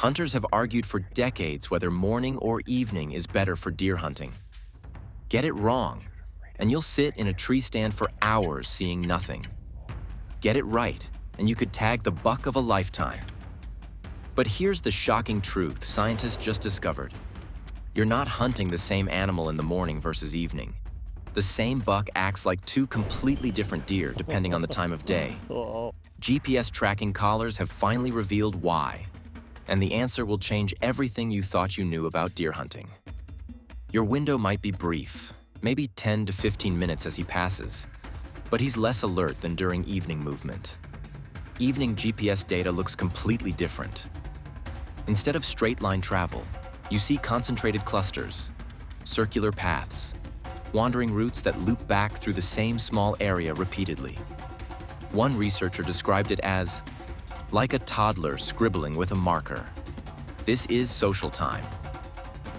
Hunters have argued for decades whether morning or evening is better for deer hunting. Get it wrong, and you'll sit in a tree stand for hours seeing nothing. Get it right, and you could tag the buck of a lifetime. But here's the shocking truth scientists just discovered. You're not hunting the same animal in the morning versus evening. The same buck acts like two completely different deer depending on the time of day. GPS tracking collars have finally revealed why, and the answer will change everything you thought you knew about deer hunting. Your window might be brief, maybe 10 to 15 minutes as he passes, but he's less alert than during evening movement. Evening GPS data looks completely different. Instead of straight-line travel, you see concentrated clusters, circular paths, wandering routes that loop back through the same small area repeatedly. One researcher described it as like a toddler scribbling with a marker. This is social time.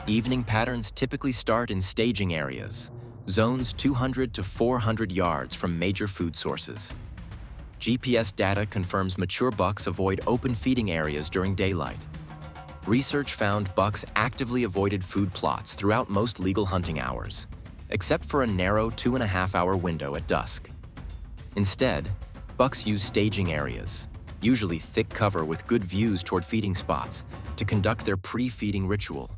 Evening patterns typically start in staging areas, zones 200 to 400 yards from major food sources. GPS data confirms mature bucks avoid open feeding areas during daylight. Research found bucks actively avoided food plots throughout most legal hunting hours, except for a narrow 2.5-hour window at dusk. Instead, bucks use staging areas, usually thick cover with good views toward feeding spots, to conduct their pre-feeding ritual.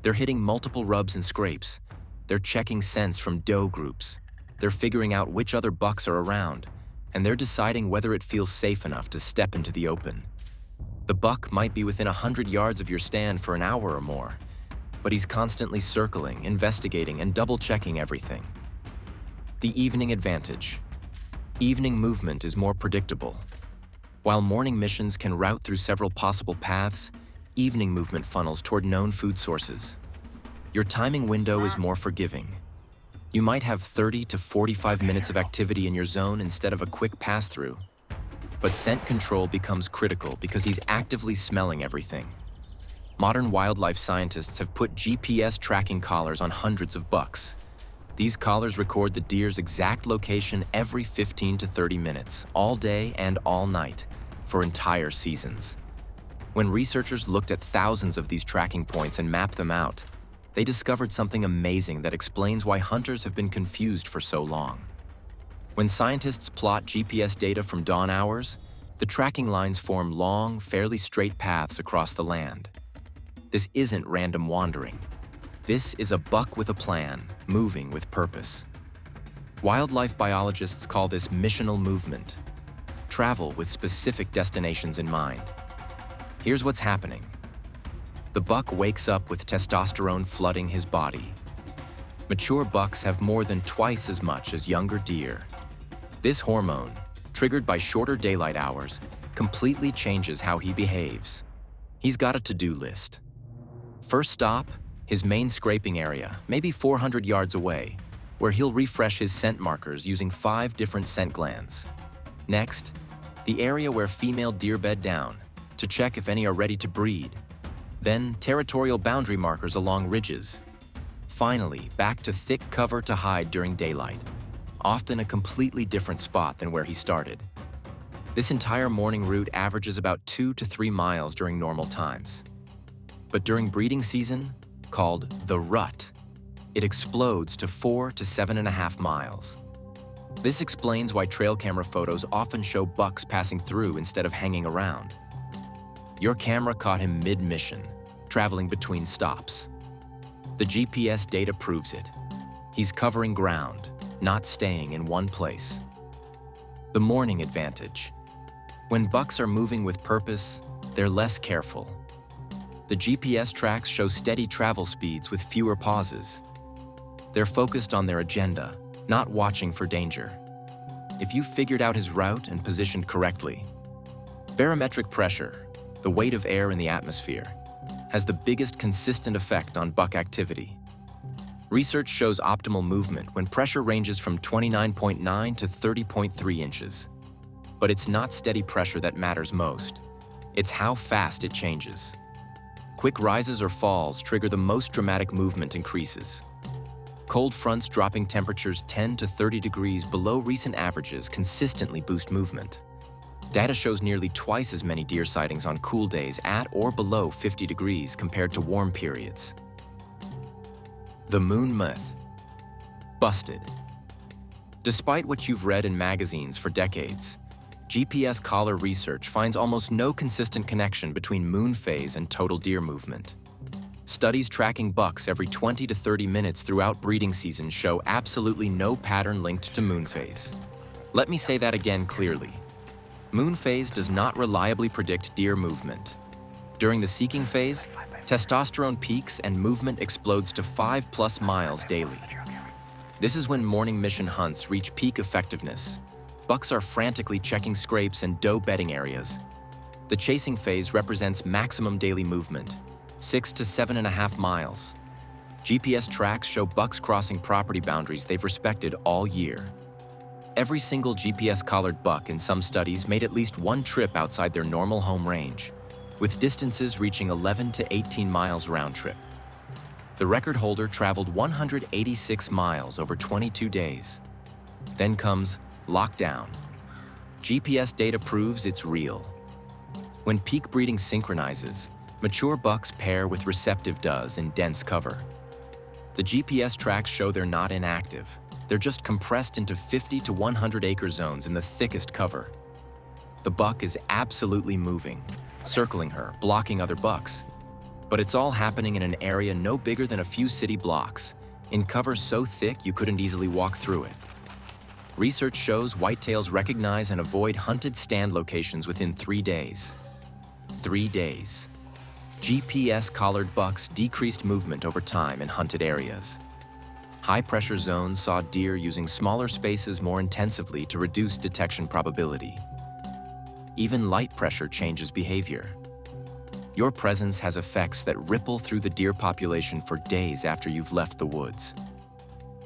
They're hitting multiple rubs and scrapes. They're checking scents from doe groups. They're figuring out which other bucks are around, and they're deciding whether it feels safe enough to step into the open. The buck might be within 100 yards of your stand for an hour or more, but he's constantly circling, investigating, and double-checking everything. The evening advantage. Evening movement is more predictable. While morning missions can route through several possible paths, evening movement funnels toward known food sources. Your timing window is more forgiving. You might have 30 to 45 minutes of activity in your zone instead of a quick pass-through. But scent control becomes critical because he's actively smelling everything. Modern wildlife scientists have put GPS tracking collars on hundreds of bucks. These collars record the deer's exact location every 15 to 30 minutes, all day and all night, for entire seasons. When researchers looked at thousands of these tracking points and mapped them out, they discovered something amazing that explains why hunters have been confused for so long. When scientists plot GPS data from dawn hours, the tracking lines form long, fairly straight paths across the land. This isn't random wandering. This is a buck with a plan, moving with purpose. Wildlife biologists call this missional movement, travel with specific destinations in mind. Here's what's happening. The buck wakes up with testosterone flooding his body. Mature bucks have more than twice as much as younger deer. This hormone, triggered by shorter daylight hours, completely changes how he behaves. He's got a to-do list. First stop, his main scraping area, maybe 400 yards away, where he'll refresh his scent markers using 5 different scent glands. Next, the area where female deer bed down, to check if any are ready to breed. Then, territorial boundary markers along ridges. Finally, back to thick cover to hide during daylight, often a completely different spot than where he started. This entire morning route averages about 2 to 3 miles during normal times. But during breeding season, called the rut, it explodes to 4 to 7.5 miles. This explains why trail camera photos often show bucks passing through instead of hanging around. Your camera caught him mid-mission, traveling between stops. The GPS data proves it. He's covering ground, not staying in one place. The morning advantage. When bucks are moving with purpose, they're less careful. The GPS tracks show steady travel speeds with fewer pauses. They're focused on their agenda, not watching for danger. If you figured out his route and positioned correctly, barometric pressure, the weight of air in the atmosphere, has the biggest consistent effect on buck activity. Research shows optimal movement when pressure ranges from 29.9 to 30.3 inches. But it's not steady pressure that matters most. It's how fast it changes. Quick rises or falls trigger the most dramatic movement increases. Cold fronts dropping temperatures 10 to 30 degrees below recent averages consistently boost movement. Data shows nearly twice as many deer sightings on cool days at or below 50 degrees compared to warm periods. The moon myth. Busted. Despite what you've read in magazines for decades, GPS collar research finds almost no consistent connection between moon phase and total deer movement. Studies tracking bucks every 20 to 30 minutes throughout breeding season show absolutely no pattern linked to moon phase. Let me say that again clearly. Moon phase does not reliably predict deer movement. During the seeking phase, testosterone peaks and movement explodes to 5+ miles daily. This is when morning mission hunts reach peak effectiveness. Bucks are frantically checking scrapes and doe bedding areas. The chasing phase represents maximum daily movement, 6 to 7.5 miles. GPS tracks show bucks crossing property boundaries they've respected all year. Every single GPS-collared buck in some studies made at least one trip outside their normal home range, with distances reaching 11 to 18 miles round trip. The record holder traveled 186 miles over 22 days. Then comes lockdown. GPS data proves it's real. When peak breeding synchronizes, mature bucks pair with receptive does in dense cover. The GPS tracks show they're not inactive. They're just compressed into 50 to 100 acre zones in the thickest cover. The buck is absolutely moving, circling her, blocking other bucks. But it's all happening in an area no bigger than a few city blocks, in cover so thick you couldn't easily walk through it. Research shows whitetails recognize and avoid hunted stand locations within 3 days. 3 days. GPS-collared bucks decreased movement over time in hunted areas. High-pressure zones saw deer using smaller spaces more intensively to reduce detection probability. Even light pressure changes behavior. Your presence has effects that ripple through the deer population for days after you've left the woods.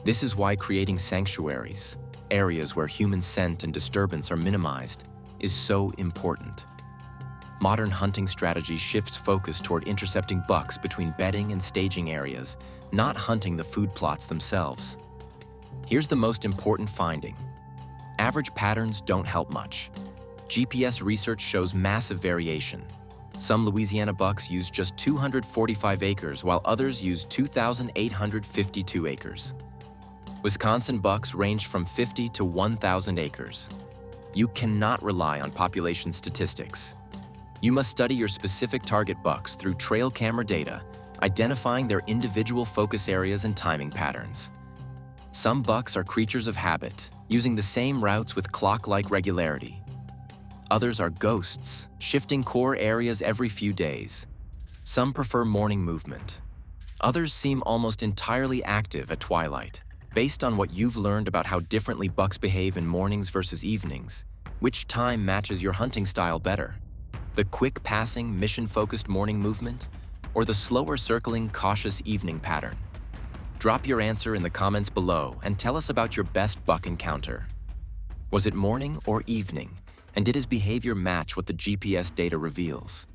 This is why creating sanctuaries, areas where human scent and disturbance are minimized, is so important. Modern hunting strategy shifts focus toward intercepting bucks between bedding and staging areas, not hunting the food plots themselves. Here's the most important finding. Average patterns don't help much. GPS research shows massive variation. Some Louisiana bucks use just 245 acres, while others use 2,852 acres. Wisconsin bucks range from 50 to 1,000 acres. You cannot rely on population statistics. You must study your specific target bucks through trail camera data, identifying their individual focus areas and timing patterns. Some bucks are creatures of habit, using the same routes with clock-like regularity. Others are ghosts, shifting core areas every few days. Some prefer morning movement. Others seem almost entirely active at twilight. Based on what you've learned about how differently bucks behave in mornings versus evenings, which time matches your hunting style better? The quick passing, mission-focused morning movement, or the slower circling, cautious evening pattern? Drop your answer in the comments below and tell us about your best buck encounter. Was it morning or evening? And did his behavior match what the GPS data reveals?